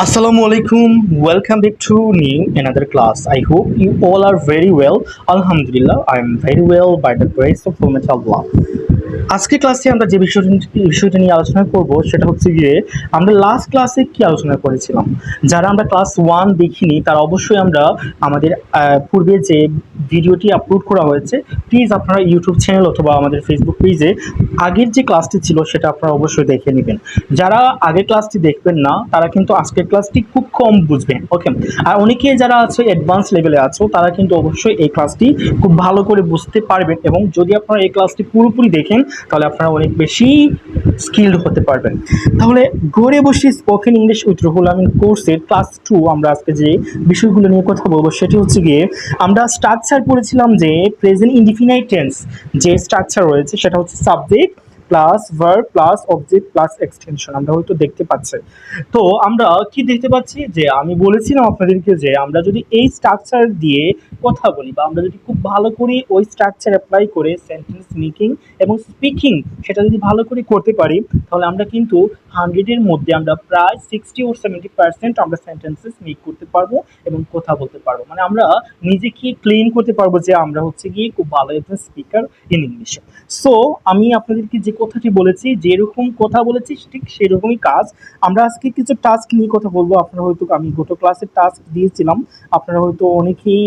Assalamu alaikum. Welcome back to new another class. I hope you all are very well. Alhamdulillah, I am very well by the grace of Almighty Allah. আজকে ক্লাসে আমরা যে বিষয়টা নিয়ে আলোচনা করব সেটা হচ্ছে গিয়ে আমরা লাস্ট ক্লাসে কি আলোচনা করেছিলাম। যারা আমরা ক্লাস 1 দেখিনি তারা অবশ্যই আমরা আমাদের পূর্বে যে ভিডিওটি আপলোড করা হয়েছে প্লিজ আপনারা ইউটিউব চ্যানেল অথবা আমাদের ফেসবুক পেজে আগের যে ক্লাসটি ছিল সেটা আপনারা অবশ্যই দেখে নেবেন। যারা আগের ক্লাসটি দেখবেন না তারা কিন্তু আজকের ক্লাসটি খুব কম বুঝবেন। ওকে, আর অনেকে যারা আছে অ্যাডভান্স লেভেলে আছো তারা কিন্তু অবশ্যই এই ক্লাসটি খুব ভালো করে বুঝতে পারবেন, এবং যদি আপনারা এই ক্লাসটি পুরোপুরি দেখেন তাহলে আপনারা অনেক বেশি স্কিলড হতে পারবেন। তাহলে ঘরে বসে spoken English with Ruhul Amin কোর্সের ক্লাস 2 আমরা আজকে যে বিষয়গুলো নিয়ে কথা বলবো সেটি হচ্ছে গিয়ে আমরা স্ট্রাকচার পড়েছিলাম যে প্রেজেন্ট ইনডিফিনাইট টেন্স যে স্ট্রাকচার রয়েছে সেটা হচ্ছে subject plus verb plus object plus extension. আমরা হয়তো দেখতে পাচ্ছি, তো আমরা কি দেখতে পাচ্ছি যে আমি বলেছিলাম আপনাদেরকে যে আমরা যদি এই স্ট্রাকচার দিয়ে কথা বলি বা আমরা যদি খুব ভালো করে ওই স্ট্রাকচার অ্যাপ্লাই করে সেন্টেন্স মেকিং এবং স্পিকিং সেটা যদি ভালো করে করতে পারি তাহলে আমরা কিন্তু 100-এর মধ্যে আমরা প্রায় 60 or 70% আমরা সেন্টেন্সেস মেক করতে পারবো এবং কথা বলতে পারবো। মানে আমরা নিজেকে ক্লেম করতে পারবো যে আমরা হচ্ছে গিয়ে খুব ভালো একজন স্পিকার ইন ইংলিশে। সো আমি আপনাদেরকে যে কথাটি বলেছি, যেরকম কথা বলেছি ঠিক সেরকমই কাজ। আমরা আজকে কিছু টাস্ক নিয়ে কথা বলবো। আপনারা হয়তো আমি গত ক্লাসে টাস্ক দিয়েছিলাম, আপনারা হয়তো অনেকেই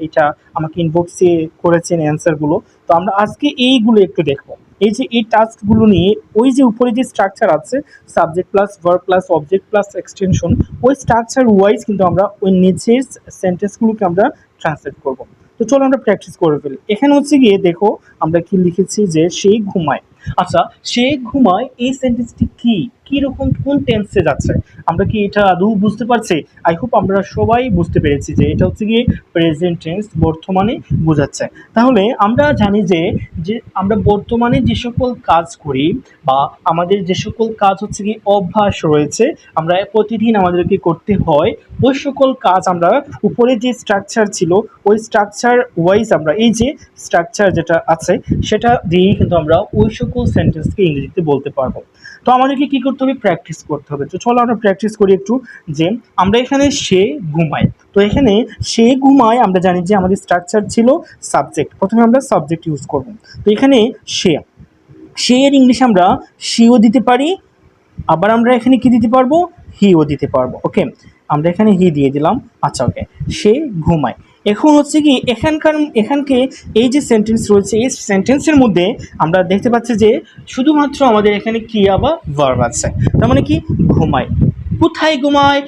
এটা আমাকে ইনবক্সে করেছেন অ্যান্সারগুলো। তো আমরা আজকে এইগুলো একটু দেখবো। এই যে এই টাস্কগুলো নিয়ে ওই যে উপরে যে স্ট্রাকচার আছে subject plus verb plus object plus extension, ওই স্ট্রাকচার ওয়াইজ কিন্তু আমরা ওই নিচের সেন্টেন্সগুলোকে আমরা ট্রান্সলেট করব। তো চলো আমরা প্র্যাকটিস করে ফেলি। এখানে হচ্ছে গিয়ে দেখো আমরা কি লিখেছি যে সে ঘুমায়। আচ্ছা, সে ঘুমায় এই সেন্টেন্সটি কি রকম কোন টেন্সে যাচ্ছে আমরা কি এটা আদৌ বুঝতে পারছি? আই হোপ আমরা সবাই বুঝতে পেরেছি যে এটা হচ্ছে গিয়ে প্রেজেন্ট টেন্স, বর্তমানে বোঝাচ্ছে। তাহলে আমরা জানি যে যে আমরা বর্তমানে যে সকল কাজ করি বা আমাদের যে সকল কাজ হচ্ছে গিয়ে অভ্যাস রয়েছে আমরা প্রতিদিন আমাদেরকে করতে হয়, ওই সকল কাজ আমরা উপরে যে স্ট্রাকচার ছিল ওই স্ট্রাকচার ওয়াইজ আমরা এই যে স্ট্রাকচার যেটা আছে সেটা দিয়েই কিন্তু আমরা ওই সকল সেন্টেন্সকে ইংরেজিতে বলতে পারবো। তো আমাদেরকে কি করতে হবে? প্র্যাকটিস করতে হবে। তো চলো আমরা প্র্যাকটিস করি একটু। যে আমরা এখানে সে ঘুমায়, তো এখানে সে ঘুমায় আমরা জানি যে আমাদের স্ট্রাকচার ছিল সাবজেক্ট, প্রথমে আমরা সাবজেক্ট ইউজ করব। তো এখানে সে এর ইংলিশ আমরা শিও দিতে পারি, আবার আমরা এখানে কি দিতে পারবো? হিও দিতে পারবো। ওকে, আমরা এখানে হি দিয়ে দিলাম। আচ্ছা ওকে, সে ঘুমায়। এখন হচ্ছে কি এখানকে এই যে সেন্টেন্স রয়েছে এই সেন্টেন্সের মধ্যে আমরা দেখতে পাচ্ছি যে শুধুমাত্র আমাদের এখানে ক্রিয়া বা ভার্ব আছে। তার মানে কি ঘুমায়, কোথায় ঘুমায়,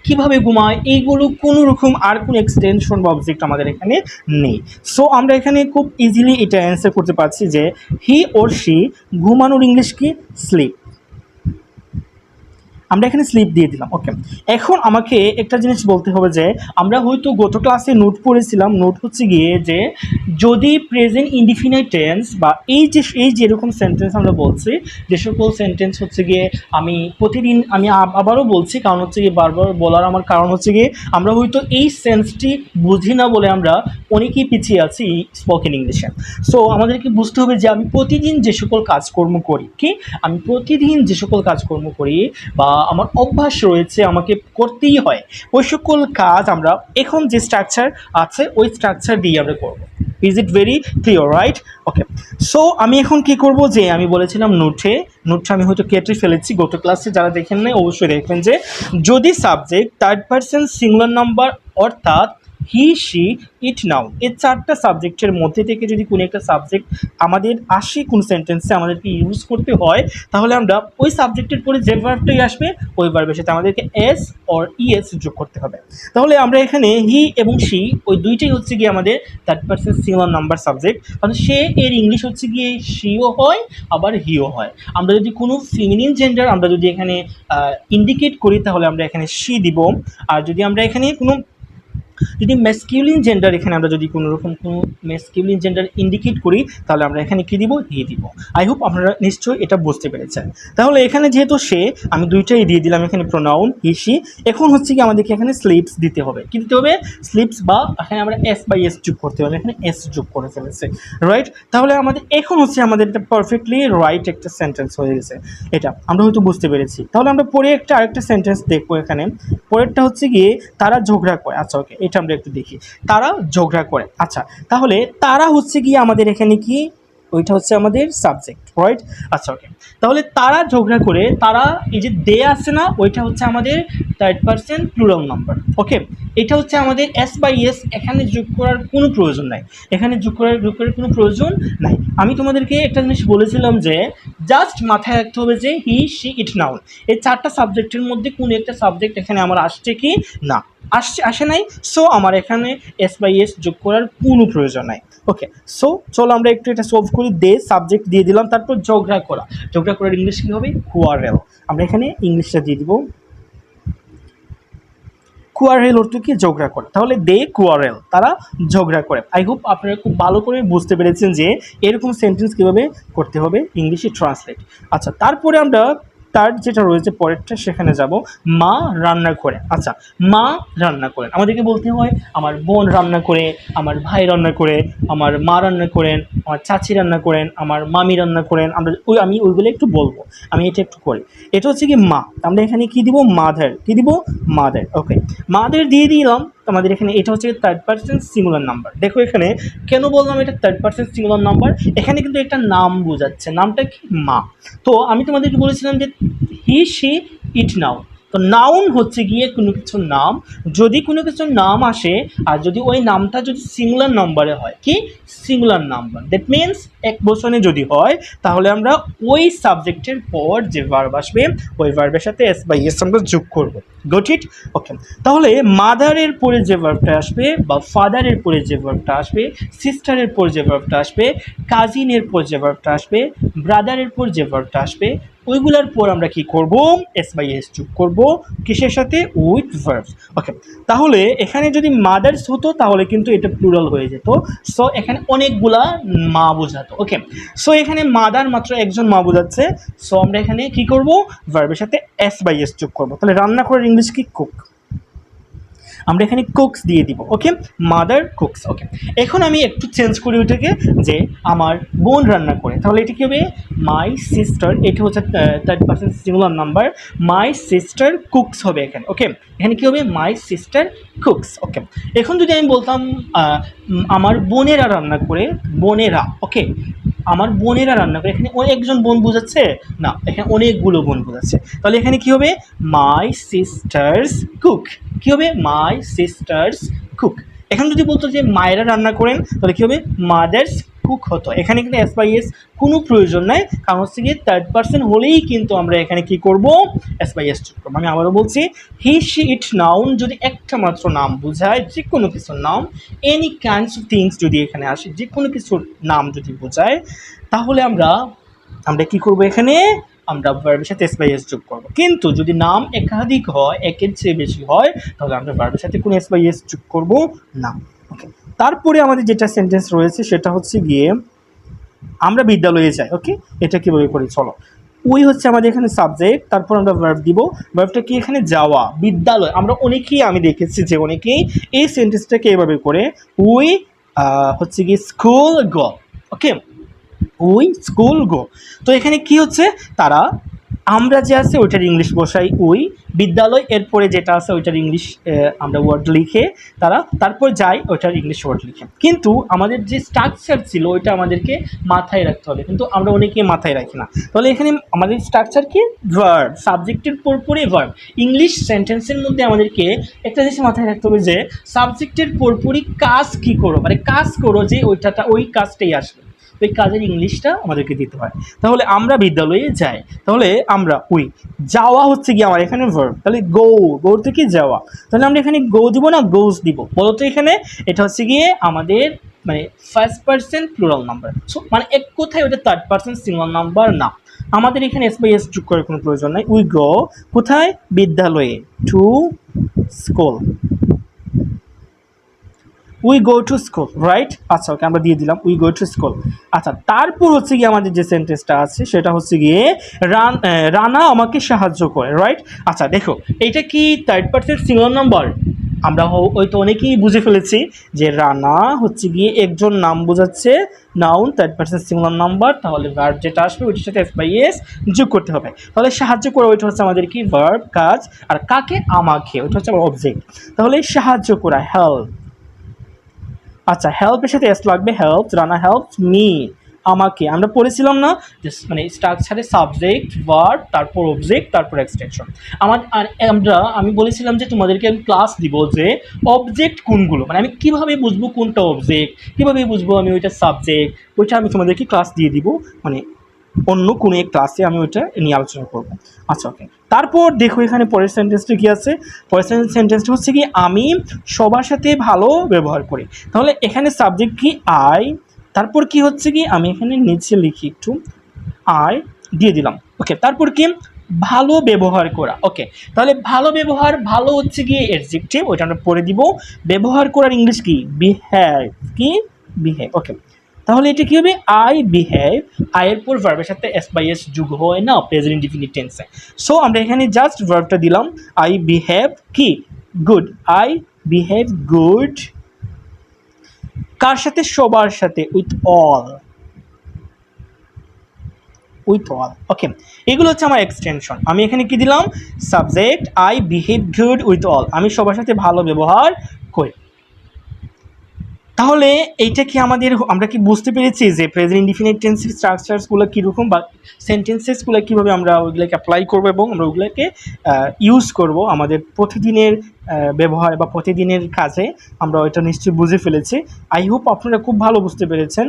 কিভাবে ঘুমায়, এইগুলো কোনো রকম আর কোনো এক্সটেনশন বা অবজেক্ট আমাদের এখানে নেই। সো আমরা এখানে খুব ইজিলি এটা অ্যান্সার করতে পারছি যে হি ওর শি ঘুমানোর ইংলিশ কি? স্লিপ। আমরা এখানে স্লিপ দিয়ে দিলাম। ওকে, এখন আমাকে একটা জিনিস বলতে হবে যে আমরা হয়তো গত ক্লাসে নোট পড়েছিলাম, নোট হচ্ছে গিয়ে যে যদি প্রেজেন্ট ইনডিফিনাইট টেন্স বা এই যেরকম সেন্টেন্স আমরা বলছি, যে সকল সেন্টেন্স হচ্ছে গিয়ে আমি প্রতিদিন আমি আবারও বলছি, কারণ হচ্ছে গিয়ে বারবার বলার আমার কারণ হচ্ছে গিয়ে আমরা হয়তো এই সেন্সটি বুঝি না বলে আমরা অনেকেই পিছিয়ে আছি স্পোকেন ইংলিশে। সো আমাদেরকে বুঝতে হবে যে আমি প্রতিদিন যে সকল কাজকর্ম করি, আমি প্রতিদিন যে সকল কাজকর্ম করি বা আমার অভ্যাস রয়েছে আমাকে করতেই হয়, ওই সকল কাজ আমরা এখন যে স্ট্রাকচার আছে ওই স্ট্রাকচার দিয়ে আমরা করব। Is it very clear, right? Okay, so আমি এখন কি করব যে আমি বলেছিলাম নোটটা আমি হয়তো কেটে ফেলেছি গত ক্লাসে, যারা দেখেন নাই অবশ্যই দেখবেন যে যদি subject third person singular number অর্থাৎ হি শি ইট নাও এই চারটা সাবজেক্টের মধ্যে থেকে যদি কোনো একটা সাবজেক্ট আমাদের আসে কোন সেন্টেন্সে আমাদেরকে ইউজ করতে হয় তাহলে আমরা ওই সাবজেক্টের পরে যে ভার্বটাই আসবে ওই ভার্বের সাথে আমাদেরকে এস অর ইএস যোগ করতে হবে। তাহলে আমরা এখানে হি এবং শি ওই দুইটাই হচ্ছে গিয়ে আমাদের third person singular number subject, কারণ সে এর ইংলিশ হচ্ছে গিয়ে শিও হয় আবার হিও হয়। আমরা যদি কোনো ফিমিনিন জেন্ডার আমরা যদি এখানে ইন্ডিকেট করি তাহলে আমরা এখানে শি দিব, আর যদি আমরা এখানে কোনো যদি ম্যাসকিউলিন জেন্ডার এখানে আমরা যদি কোনো রকম কোনো ম্যাসকিউলিন জেন্ডার ইন্ডিকেট করি তাহলে আমরা এখানে কী দিব, হি দিব। আই হোপ আপনারা নিশ্চয়ই এটা বুঝতে পেরেছেন। তাহলে এখানে যেহেতু সে, আমি দুইটাই দিয়ে দিলাম এখানে প্রোনাউন হি সি। এখন হচ্ছে কি আমাদেরকে এখানে স্লিপস দিতে হবে, কী দিতে হবে, স্লিপস, বা এখানে আমরা এস বাই এস যোগ করতে হবে, এখানে এস যোগ করে ফেলেছে, রাইট। তাহলে আমাদের এখন হচ্ছে আমাদের এটা পারফেক্টলি রাইট একটা সেন্টেন্স হয়ে গেছে, এটা আমরা হয়তো বুঝতে পেরেছি। তাহলে আমরা পরে আরেকটা সেন্টেন্স দেখবো এখানে। পরেরটা হচ্ছে গিয়ে তারা ঝগড়া করে। আচ্ছা ওকে, এটা আমরা একটু দেখি, তারা ঝগড়া করে। আচ্ছা তাহলে তারা হচ্ছে গিয়ে আমাদের এখানে কি, ওইটা হচ্ছে আমাদের সাবজেক্ট, রাইট। আচ্ছা ওকে, তাহলে তারা ঝগড়া করে, তারা এই যে দে আছে না, ওইটা হচ্ছে আমাদের থার্ড পারসন প্লুরাল নাম্বার, ওকে। এটা হচ্ছে আমাদের এস বাই এস এখানে যোগ করার কোনো প্রয়োজন নাই, এখানে যোগ করার কোনো প্রয়োজন নাই। আমি তোমাদেরকে একটা জিনিস বলেছিলাম যে জাস্ট মাথায় রাখতে হবে যে হি সি ইট নাউন, এই চারটা সাবজেক্টের মধ্যে কোন একটা সাবজেক্ট এখানে আমার আসছে কি না, আসে নাই। সো আমার এখানে এস বাই এস যোগ করার কোনো প্রয়োজন নাই, ওকে। সো চলো আমরা একটু এটা সলভ করি। দে সাবজেক্ট দিয়ে দিলাম, তারপর ঝগড়া করা, ঝগড়া করার ইংলিশ কী হবে, কোয়ারেল। আমরা এখানে ইংলিশটা দিয়ে দিব, কোয়ারেল অর্থ কি, ঝগড়া করে। তাহলে দে কোয়ারেল, তারা ঝগড়া করে। আই হোপ আপনারা খুব ভালো করে বুঝতে পেরেছেন যে এরকম সেন্টেন্স কীভাবে করতে হবে ইংলিশে ট্রান্সলেট। আচ্ছা তারপরে আমরা তার যেটা রয়েছে পরেরটা সেখানে যাব, মা রান্না করে। আচ্ছা মা রান্না করেন, আমাদেরকে বলতে হয় আমার বোন রান্না করে, আমার ভাই রান্না করে, আমার মা রান্না করেন, আমার চাচি রান্না করেন, আমার মামি রান্না করেন। আমি ওইগুলো একটু বলবো, আমি এটা একটু করি। এটা হচ্ছে কি মা, আমরা এখানে কি দিব, মাদার, কি দিব, মাদার, ওকে। মাদার দিয়ে দিলাম আমাদের এখানে, এটা হচ্ছে থার্ড পারসন সিঙ্গুলার নাম্বার। দেখো এখানে কেন বললাম এটা থার্ড পারসন সিঙ্গুলার নাম্বার, এখানে কিন্তু একটা নাম বোঝাচ্ছে, নামটা কি, মা। তো আমি তোমাদেরকে বলেছিলাম যে হি সি ইট নাউন, তো নাউন হচ্ছে গিয়ে কোনো কিছুর নাম, যদি কোনো কিছুর নাম আসে আর যদি ওই নামটা যদি সিঙ্গুলার নাম্বারে হয়, কি সিঙ্গুলার নাম্বার, দ্যাট মিনস এক বচনে যদি হয়, তাহলে আমরা ওই সাবজেক্টের পর যে ভার্ব আসবে ওই ভার্বের সাথে এস বাই এস আমরা যোগ করব, গট ইট, ওকে। তাহলে মাদারের পরে যে ভার্বটা আসবে, বা ফাদারের পরে যে ভার্বটা আসবে, সিস্টারের পর যে ভার্বটা আসবে, কাজিনের পর যে ভার্বটা আসবে, ব্রাদারের পর যে ভার্বটা আসবে, ওইগুলোর পর আমরা কি করব, এস বাই এস যোগ করব, কিসের সাথে, উইথ ভার্বস, ওকে। তাহলে এখানে যদি মাদার্স হতো তাহলে কিন্তু এটা প্লুরাল হয়ে যেত, সো এখানে অনেকগুলা মা বোঝাতো, ওকে। সো এখানে মাদার মাত্র একজন মা বোঝাচ্ছে, সো আমরা এখানে কি করব, ভার্বের সাথে এস বাই এস যোগ করব। তাহলে রান্না করার ইংলিশ কি, কুক, আমরা এখানে কুকস দিয়ে দিব, ওকে, মাদার কুকস, ওকে। এখন আমি একটু চেঞ্জ করি ওইটাকে, যে আমার বোন রান্না করে, তাহলে এটা কী হবে, মাই সিস্টার, এটা হচ্ছে third person singular number, my sister cooks হবে এখানে, ওকে। এখানে কী হবে, মাই সিস্টার কুকস, ওকে। এখন যদি আমি বলতাম আমার বোনেরা রান্না করে, বোনেরা, ওকে, আমার বোনেরা রান্না করে, এখানে একজন বোন বোঝাচ্ছে না, এখানে অনেকগুলো বোন বোঝাচ্ছে, তাহলে এখানে কী হবে, মাই সিস্টার্স কুক, কী হবে, মাই সিস্টার্স কুক। এখন যদি বলতো যে মায়েরা রান্না করেন, তাহলে কী হবে, মাদার্স কুক হতো। এখানে কিন্তু এস বাই এস কোনো প্রয়োজন নাই, কারণ হচ্ছে গিয়ে থার্ড পারসন হলেই কিন্তু আমরা এখানে কি করব, এস বাই এস যোগ করবো। আমি আবারও বলছি, হি সি ইট নাউন যদি একটা মাত্র নাম বোঝায়, যে কোনো কিছুর নাম, এনি কাইন্ডস অফ থিংস যদি এখানে আসে, যে কোনো কিছুর নাম যদি বোঝায়, তাহলে আমরা কি করব, এখানে আমরা ভার্বের সাথে এস বাই এস যোগ করবো। কিন্তু যদি নাম একাধিক হয়, একের চেয়ে বেশি হয়, তাহলে আমরা ভার্বের সাথে কোনো এস বাই এস যোগ করবো না, ওকে। তারপরে আমাদের যেটা সেন্টেন্স রয়েছে সেটা হচ্ছে গিয়ে আমরা বিদ্যালয়ে যাই, ওকে। এটা কীভাবে করি, চলো। ওই হচ্ছে আমাদের এখানে সাবজেক্ট, তারপর আমরা ভার্ব দিব, ভার্বটা কি এখানে যাওয়া, বিদ্যালয়। আমরা অনেকেই, আমি দেখেছি যে অনেকেই এই সেন্টেন্সটাকে এভাবে করে, উই হচ্ছে কি school go, okay, we school go. তো এখানে কি হচ্ছে, তারা, আমরা যে আছে ওইটার ইংলিশ বসাই উই, বিদ্যালয় এরপরে যেটা আছে ওইটার ইংলিশ আমরা ওয়ার্ড লিখে, তারা তারপর যায় ওইটার ইংলিশ ওয়ার্ড লিখে। কিন্তু আমাদের যে স্ট্রাকচার ছিল ওইটা আমাদেরকে মাথায় রাখতে হবে, কিন্তু আমরা অনেকেই মাথায় রাখি না। তাহলে এখানে আমাদের স্ট্রাকচার কি, ভার্ব, সাবজেক্টের পরপরই ভার্ব। ইংলিশ সেন্টেন্সের মধ্যে আমাদেরকে একটা জিনিস মাথায় রাখতে হবে যে সাবজেক্টের পরপরই কাজ কি করো, মানে কাজ করো যে ওই কাজটাই আসবে, ওই কাজের ইংলিশটা আমাদেরকে দিতে হয়। তাহলে আমরা বিদ্যালয়ে যাই, তাহলে আমরা উই, যাওয়া হচ্ছে কি আমার এখানে ভার্ব, তাহলে গো, গো থেকে যাওয়া, তাহলে আমরা এখানে গো দিব না গোস দিব, বলতো এখানে এটা হচ্ছে গিয়ে আমাদের মানে first person plural number, so মানে এক কোথায় ওটা থার্ড পারসন সিঙ্গুলার নাম্বার না। আমাদের এখানে এস বাই এস যোগ করার কোনো প্রয়োজন নাই। উই গো কোথায়, বিদ্যালয়ে, to school, we go to school, right? আচ্ছা ওকে, আমরা দিয়ে দিলাম উই গো টু স্কুল। আচ্ছা তারপর হচ্ছে গিয়ে আমাদের যে সেন্টেন্সটা আছে সেটা হচ্ছে গিয়ে রানা আমাকে সাহায্য করে, রাইট? আচ্ছা দেখো এইটা কি থার্ড পারসন সিঙ্গুলার নাম্বার? আমরা হয়তো অনেকেই বুঝে ফেলেছি যে রানা হচ্ছে গিয়ে একজন নাম বোঝাচ্ছে, noun third person singular number, তাহলে ভার্ব যেটা আসবে ওইটার সাথে এস বাই এস যোগ করতে হবে। তাহলে সাহায্য করে ওইটা হচ্ছে আমাদের কি ভার্ব, কাজ, আর কাকে, আমাকে, ওইটা হচ্ছে আমার অবজেক্ট। তাহলে সাহায্য করা হেল্প। আচ্ছা হেল্পের সাথে এস লাগবে, হেল্পস, রানা হেল্পস মি, আমাকে। আমরা পড়েছিলাম না যে মানে স্ট্রাকচারে সাবজেক্ট, ভার্ব, তারপর অবজেক্ট, তারপর এক্সটেনশন। আমি বলেছিলাম যে তোমাদেরকে আমি ক্লাস দিব যে অবজেক্ট কোনগুলো, মানে আমি কিভাবে বুঝবো কোনটা অবজেক্ট, কিভাবে বুঝবো আমি ওইটা সাবজেক্ট, ওইটা আমি তোমাদেরকে ক্লাস দিয়ে দিব, মানে অন্য কোনো এক ক্লাসে আমি ওইটা নিয়ে আলোচনা করবো। আচ্ছা ওকে, তারপর দেখো এখানে পরের সেন্টেন্সটা কি আছে। পরের সেন্টেন্সটা হচ্ছে কি আমি সবার সাথে ভালো ব্যবহার করি। তাহলে এখানে সাবজেক্ট কি আই, তারপর কি হচ্ছে কি আমি এখানে নিচে লিখি একটু, আই দিয়ে দিলাম। ওকে, তারপর কি ভালো ব্যবহার করা। ওকে, তাহলে ভালো ব্যবহার, ভালো হচ্ছে কি অ্যাডজেক্টিভ, ওইটা আমরা পরে দিব। ব্যবহার করার ইংলিশ কি বিহেভ, কি বিহেভ। ওকে, তাহলে এটা কি হবে আই বিহেভ, আই এর পর ভার্বের সাথে এস বাই এস যুগ হয় না প্রেজেন্ট ইনডিফিনিট টেন্সে। সো আমরা এখানে জাস্ট ভার্বটা দিলাম, আই বিহেভ কি গুড, আই বিহেভ গুড। কার সাথে? সবার সাথে, উইথ অল, উইথ অল। ওকে, এগুলো হচ্ছে আমার এক্সটেনশন। আমি এখানে কি দিলাম, subject I behave good with all, আমি সবার সাথে ভালো ব্যবহার করি। তাহলে এইটা কি আমাদের, আমরা কি বুঝতে পেরেছি যে প্রেজেন্ট ইনডিফিনিট টেন্সের স্ট্রাকচারসগুলো কীরকম বা সেন্টেন্সেসগুলো কীভাবে আমরা ওইগুলোকে অ্যাপ্লাই করবো এবং আমরা ওইগুলোকে ইউজ করব আমাদের প্রতিদিনের ব্যবহার বা প্রতিদিনের কাজে। আমরা ওইটা নিশ্চয়ই বুঝে ফেলেছি। আই হোপ আপনারা খুব ভালো বুঝতে পেরেছেন।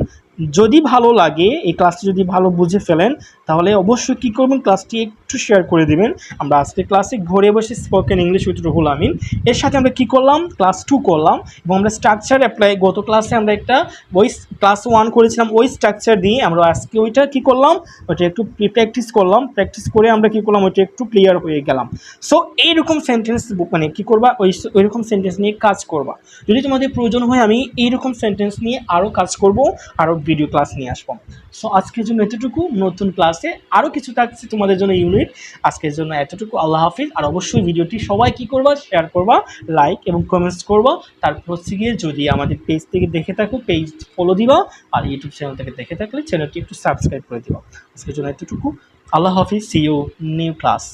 যদি ভালো লাগে, এই ক্লাসটি যদি ভালো বুঝে ফেলেন, তাহলে অবশ্যই কী করবেন, ক্লাসটি একটু শেয়ার করে দেবেন। আমরা আজকে ক্লাসে ঘরে বসে spoken English with Ruhul Amin এর সাথে আমরা কী করলাম, ক্লাস 2 করলাম এবং আমরা স্ট্রাকচার অ্যাপ্লাই, গত ক্লাসে আমরা একটা ওই ক্লাস 1 করেছিলাম ওই স্ট্রাকচার দিয়ে, আমরা আজকে ওইটা কী করলাম, ওইটা একটু প্র্যাকটিস করলাম। প্র্যাকটিস করে আমরা কী করলাম, ওইটা একটু ক্লিয়ার হয়ে গেলাম। সো এইরকম সেন্টেন্স মানে কী করবা, ওইরকম সেন্টেন্স নিয়ে কাজ করবা। যদি তোমাদের প্রয়োজন হয় আমি এইরকম সেন্টেন্স নিয়ে আরও কাজ করব, আরও ভিডিও ক্লাস নিয়ে আসবো। সো আজকের জন্য এতটুকু, নতুন ক্লাসে আরও কিছু থাকছে তোমাদের জন্য ইউনিট। আজকের জন্য এতটুকু, আল্লাহ হাফিজ। আর অবশ্যই ভিডিওটি সবাই কী করবা, শেয়ার করবা, লাইক এবং কমেন্টস করবা। তারপর হচ্ছে গিয়ে যদি আমাদের পেজ থেকে দেখে থাকো পেজ ফলো দিবা, আর ইউটিউব চ্যানেল থেকে দেখে থাকলে চ্যানেলটি একটু সাবস্ক্রাইব করে দিবা। আজকের জন্য এতটুকু, আল্লাহ হাফিজ, সি ইউ নিউ ক্লাস।